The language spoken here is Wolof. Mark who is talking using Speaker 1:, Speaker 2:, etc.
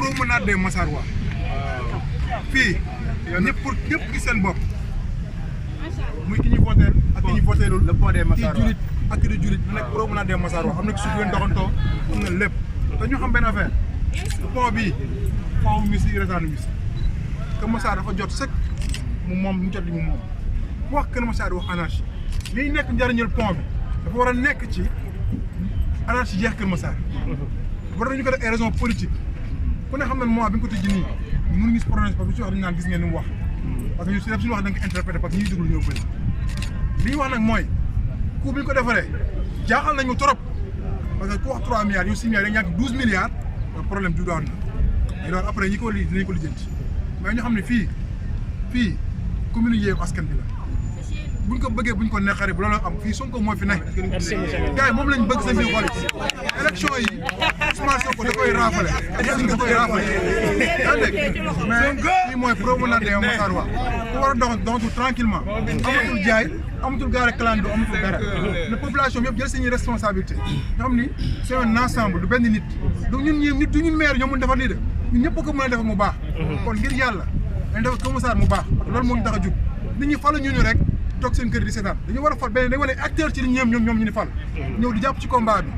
Speaker 1: promenade des Massarois fii ñëpp pour ñëpp gis seen bopp muy ki ñu voté ak ki ñu voté lul
Speaker 2: le pont des Massarois
Speaker 1: kii julit ak ki di julit mu nekk promenade des Massarois am na suuf leen doxantoo am na lépp te ñu xam benn affaire pont bii pont Missy retaanu Missy Kër Massar dafa jot sëkk mu moom mu jot li mu moom bu wax Kër Massar wax anarchie liy nekk njariñal pont bi dafa war a nekk ci anarchie jeex Kër Massar war nañu ko def ay raison politique ku ne xam ne moment bi nga ko tëjji nii mënu gis projet parce que su wax dañu naan gis ngeen ni mu wax parce que ñu si def suñu wax da nga ko interprété parce que ñuy déglu ñoo bëri li ñu wax nag mooy coût bi ñu ko defaree jaaxal nañu trop parce que ku wax 3 milliards yow 6 milliards dañu ñàkk 12 milliards problème du doon na loolu après ñi ko lii dinañ ko lijjanti mais ñu xam ne fii commune Yewwi Askan Wi la buñ ko bëggee buñ ko neexaree bu loolu am fii Sonko moo fi nekk. gars yi moom lañ bëgg seen biir xol yi élection yi Ousmane Sonko da koy raafale da koy raafale yaa dégg mais fii mooy promenade des Massarois ku war a doxantu tranquillement amatul jaay amatul gaare clando amatul dara la population bi yëpp jël seen responsabilité ñoo xam ni c'est un ensemble du benn nit du ñun maire ñoo mun defar lii de ñun ñëpp ko mën a defar mu baax kon ngir yàlla dañ defar Kër Massar mu baax parce que loolu moo ñu tax a jug nit ñi falu ñu rek toog seen kër di seetaan dañu war a fal benn dañu war a acteur ci li ñoom ñu ni fal ñëw di jàpp ci combat bi